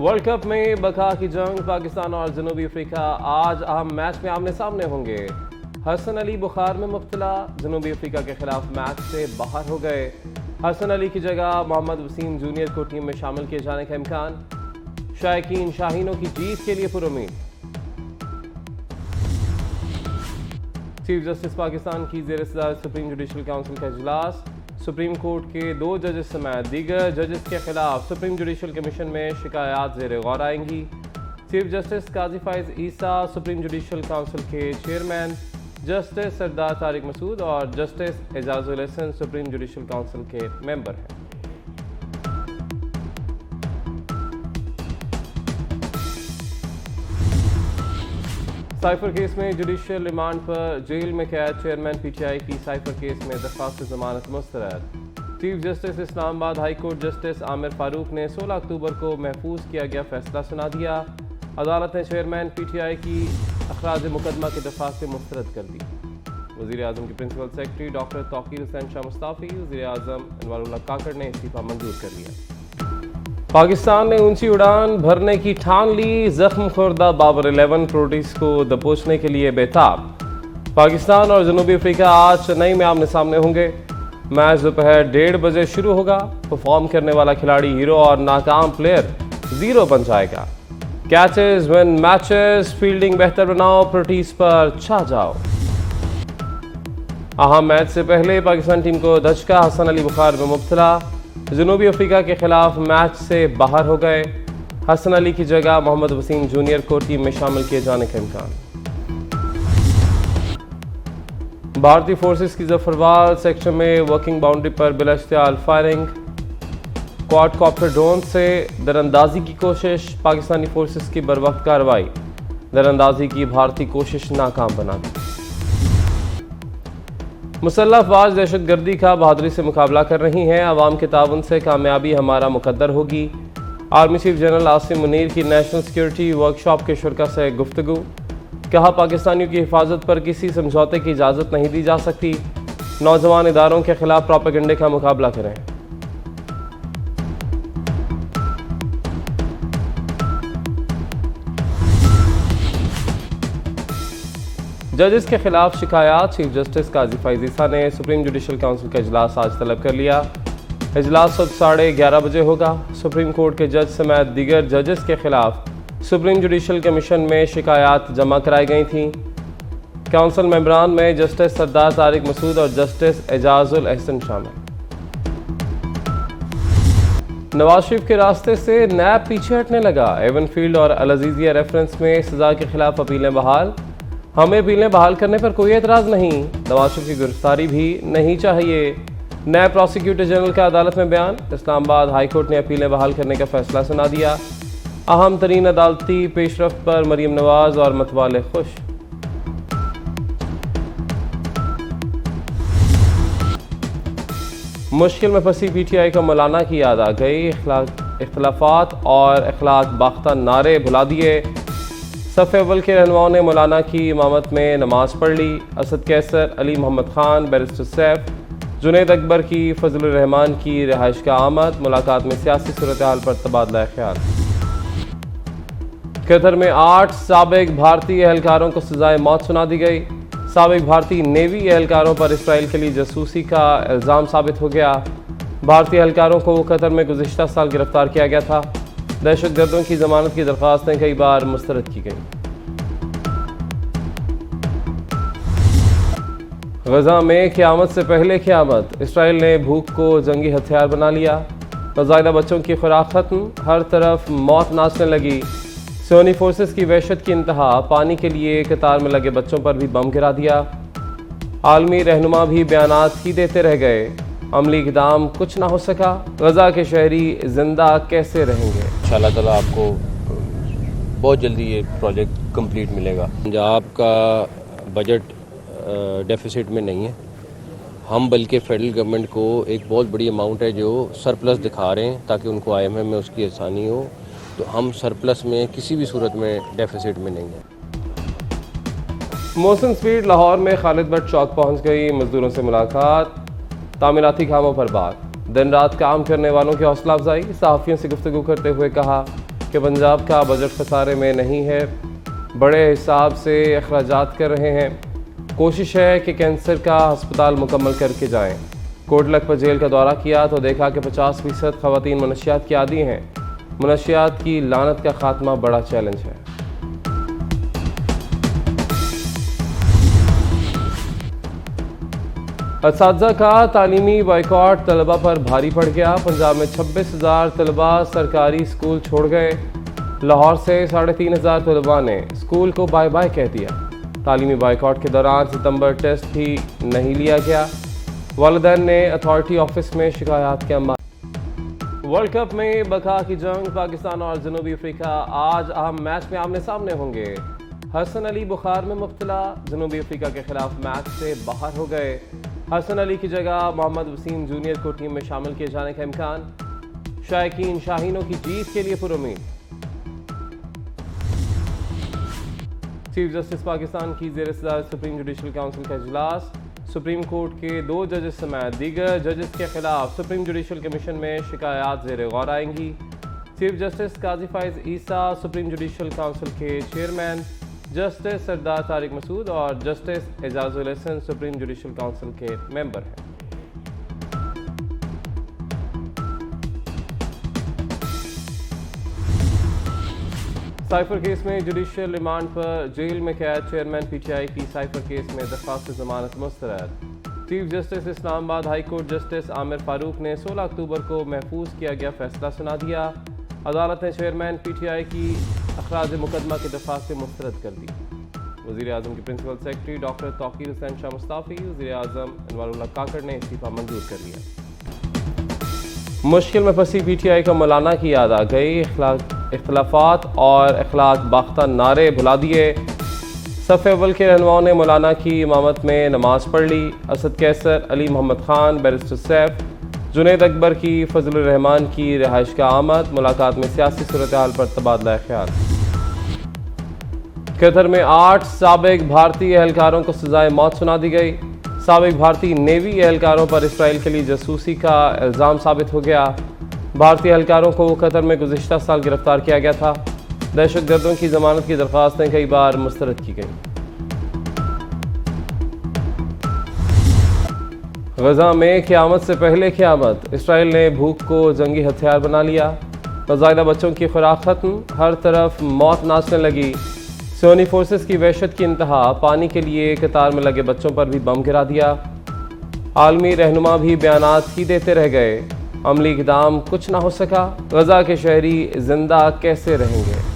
World cup में बका की जंग पाकिस्तान और जनूबी अफ्रीका आज अहम मैच में आमने सामने होंगे। हसन अली बुखार में मुब्तला, जनूबी अफ्रीका के खिलाफ मैच से बाहर हो गए। हसन अली की जगह मोहम्मद वसीम जूनियर को टीम में शामिल किए जाने का इम्कान। शायकीन शाहीनों की जीत के लिए पुरुमीद। चीफ जस्टिस पाकिस्तान की ज़ेर सदारत सुप्रीम जुडिशल काउंसिल का इजलास। सुप्रीम कोर्ट के 2 जजेस समेत दीगर जजेस के खिलाफ सुप्रीम जुडिशल कमीशन में शिकायत ज़ेर गौर आएंगी। Chief justice Qazi Faez Isa supreme judicial council के चेयरमैन, जस्टिस सरदार तारिक मसूद और justice Ijazul Hasan supreme judicial council के मेंबर हैं। साइफर केस में जुडिशियल रिमांड पर जेल में कैद चेयरमैन पीटीआई की साइफर केस में दरख्वास्त जमानत मुस्तरद। Chief justice Islamabad high court justice Aamir Farooq ने 16 अक्टूबर को महफूज किया गया फैसला सुना दिया। अदालत ने चेयरमैन पीटीआई की अखराज मुकदमा की दरख्वास्त मुस्तरद कर दी। वज़ीर आज़म के principal secretary doctor Tauqeer Hussain Shah मुस्ताफ़ी वज़ीर आज़म अनवारुल्लाह काकड़ ने इस्तीफ़ा मंजूर कर लिया। पाकिस्तान ने ऊंची उड़ान भरने की ठान ली, जख्म खुर्दा बाबर 11 प्रोटीज को दबोचने के लिए बेताब। पाकिस्तान और जनूबी अफ्रीका आज चेन्नई में आमने सामने होंगे। मैच दोपहर 1:30 बजे शुरू होगा। परफॉर्म करने वाला खिलाड़ी हीरो और नाकाम प्लेयर जीरो बन जाएगा। कैचेस विन मैचेस, फील्डिंग बेहतर बनाओ, प्रोटीज पर छा जाओ। अहम मैच से पहले पाकिस्तान टीम को धचका, हसन अली बुखार में मुब्तला, जनूबी अफ्रीका के खिलाफ मैच से बाहर हो गए। हसन अली की जगह मोहम्मद वसीम जूनियर को टीम में शामिल किए जाने का इम्कान। भारतीय फोर्सेस की जफरवाल सेक्टर में वर्किंग बाउंड्री पर बिलाश्तियाल फायरिंग। क्वाडकॉप्टर ड्रोन से दरअंदाजी की कोशिश, पाकिस्तानी फोर्सेस की बरवक्त कार्रवाई। दरअंदाजी की भारतीय कोशिश नाकाम बना दी। मुसल्लह अफवाज दहशतगर्दी का बहादुरी से मुकाबला कर रही हैं। अवाम के ताउन से कामयाबी हमारा मुकद्दर होगी। Army chief general Asim Munir की नेशनल सिक्योरिटी वर्कशॉप के शुरका से गुफ्तगू। कहा, पाकिस्तानियों की हिफाजत पर किसी समझौते की इजाज़त नहीं दी जा सकती। नौजवान इदारों के खिलाफ प्रोपेगेंडे का मुकाबला करें। जजेस के खिलाफ शिकायत। चीफ जस्टिस काजी फाइज ईसा ने सुप्रीम जुडिशल काउंसिल का इजलास आज तलब कर लिया। इजलास सुबह 11:30 बजे होगा। सुप्रीम कोर्ट के जज समेत दीगर जजेस के खिलाफ सुप्रीम जुडिशल कमीशन में शिकायत जमा कराई गई थीं। काउंसिल मेंबरान में जस्टिस सरदार तारिक मसूद और जस्टिस एजाजुल हसन शामिल। नवाज शरीफ के रास्ते से नैब पीछे हटने लगा। एवनफील्ड और अल अजीजिया रेफरेंस में सजा के खिलाफ अपीलें बहाल। हमें अपीलें बहाल करने पर कोई एतराज़ नहीं, नवाज शरीफ की गिरफ्तारी भी नहीं चाहिए। नए प्रोसिक्यूटर जनरल का अदालत में बयान। इस्लामाबाद हाई कोर्ट ने अपीलें बहाल करने का फैसला सुना दिया। अहम तरीन अदालती पेशरफ पर मरीम नवाज और मतवाले खुश। मुश्किल में फंसी पीटीआई को मौलाना की याद आ गई। इख्तलाफात और अखलाक बाख्ता नारे भुला दिए। सफ़े अव्वल के रहनुमाओं ने मौलाना की इमामत में नमाज पढ़ ली। असद कैसर, अली मोहम्मद खान, बैरिस्टर सैफ, जुनैद अकबर की फजल रहमान की रिहाइश का आमद। मुलाकात में सियासी सूरत हाल पर तबादला ख्याल। कतर में 8 साबिक भारतीय एहलकारों को सजाए मौत सुना दी गई। साबिक भारतीय नेवी एहलकारों पर इसराइल के लिए जासूसी का इल्ज़ाम साबित हो गया। भारतीय एहलकारों को कतर में गुज़िश्ता साल गिरफ्तार किया गया था। दहशतगर्दों की जमानत की दरख्वास्तें कई बार मुस्तरद की गईं। गजा में क़यामत से पहले क़यामत। इसराइल ने भूख को जंगी हथियार बना लिया। नौज़ायदा बच्चों की खुराक खत्म। हर तरफ मौत नाचने लगी। सोनी फोर्सेस की वहशत की इंतहा। पानी के लिए कतार में लगे बच्चों पर भी बम गिरा दिया। आलमी रहनुमा भी बयानात ही देते रह गए। अमली इक़दाम कुछ ना हो सका। गजा के शहरी जिंदा कैसे रहेंगे? इंशाअल्लाह ताला आपको बहुत जल्दी ये प्रोजेक्ट कंप्लीट मिलेगा। पंजाब का बजट डेफिसिट में नहीं है हम, बल्कि फेडरल गवर्नमेंट को एक बहुत बड़ी अमाउंट है जो सरप्लस दिखा रहे हैं ताकि उनको IMF में उसकी आसानी हो। तो हम सरप्लस में किसी भी सूरत में डेफिसिट में नहीं है। मौसम स्पीड लाहौर में खालिद भट्ट चौक पहुंच गई। मजदूरों से मुलाकात। तामीराती कामों पर बात। दिन रात काम करने वालों की हौसला अफजाई। सहाफ़ियों से गुफ्तगू करते हुए कहा कि पंजाब का बजट खसारे में नहीं है, बड़े हिसाब से अखराजात कर रहे हैं। कोशिश है कि कैंसर का अस्पताल मुकम्मल करके जाएं। कोट लखपत जेल का दौरा किया तो देखा कि 50% खवातीन मनशियात की आदी हैं। मनशियात की लानत का खात्मा बड़ा चैलेंज है। असातिज़ा का तालीमी बाइकॉट तलबा पर भारी पड़ गया। पंजाब में 26,000 तलबा सरकारी स्कूल छोड़ गए। लाहौर से 3,500 तलबा ने स्कूल को बाय बाय कह दिया। तालीमी बाइकॉट के दौरान सितंबर टेस्ट भी नहीं लिया गया। वालिदैन ने अथॉरिटी ऑफिस में शिकायत के अंबार। वर्ल्ड कप में बका की जंग, पाकिस्तान और जनूबी अफ्रीका आज अहम मैच में आमने सामने होंगे। हसन अली बुखार में मुब्तला, जनूबी अफ्रीका के खिलाफ मैच से बाहर हो गए। हसन अली की जगह मोहम्मद वसीम जूनियर को टीम में शामिल किए जाने का इम्कान। शायकीन शाहीनों की जीत के लिए पुरुमीद। चीफ जस्टिस पाकिस्तान की ज़ेर सदारत सुप्रीम जुडिशल काउंसिल का इजलास। सुप्रीम कोर्ट के 2 जजेस समेत दीगर जजेस के खिलाफ सुप्रीम जुडिशल कमीशन में शिकायत ज़ेर गौर आएंगी। Chief justice Qazi Faez Isa supreme judicial council के चेयरमैन, जस्टिस सरदार तारिक मसूद और justice Ijazul Hasan supreme judicial council के मेंबर हैं। साइफर केस में जुडिशियल रिमांड पर जेल में कैद चेयरमैन पीटीआई की साइफर केस में दरख्वास्त जमानत मुस्तरद। Chief justice Islamabad high court justice Aamir Farooq ने 16 अक्टूबर को महफूज किया गया फैसला सुना दिया। अदालत ने चेयरमैन पीटीआई की अखराज मुकदमा की दरख्वास्त मुस्तरद कर दी। वज़ीर आज़म के principal secretary doctor Tauqeer Hussain Shah मुस्ताफ़ी, वज़ीर आज़म अनवारुल्लाह काकड़ ने इस्तीफ़ा मंजूर कर लिया। मुश्किल में फंसी पीटीआई का मौलाना की याद आ गई। इख्तलाफात और अखलाक बाख्ता नारे भुला दिए। सफ़े अव्वल के रहनुमाओं ने मौलाना की इमामत में नमाज पढ़ ली। असद कैसर, अली मोहम्मद खान, बैरिस्टर सैफ, जुनैद अकबर की फजलुर रहमान की रिहाइश का आमद। मुलाकात में सियासी सूरत हाल पर तबादला ख्याल। कतर में 8 साबिक भारतीय एहलकारों को सजाए मौत सुना दी गई। साबिक भारतीय नेवी एहलकारों पर इसराइल के लिए जासूसी का इल्ज़ाम साबित हो गया। भारतीय एहलकारों को कतर में गुज़िश्ता साल गिरफ्तार किया गया था। दहशतगर्दों की जमानत की दरख्वास्तें कई बार मुस्तरद की गईं। गजा में क़यामत से पहले क़यामत, इसराइल ने भूख को जंगी हथियार बना लिया। नौज़ायदा बच्चों की खुराक खत्म, हर तरफ मौत नाचने लगी। सोनी फोर्सेस की वहशत की इंतहा, पानी के लिए कतार में लगे बच्चों पर भी बम गिरा दिया। आलमी रहनुमा भी बयानात ही देते रह गए। अमली इक़दाम कुछ ना हो सका। गजा के शहरी जिंदा कैसे रहेंगे।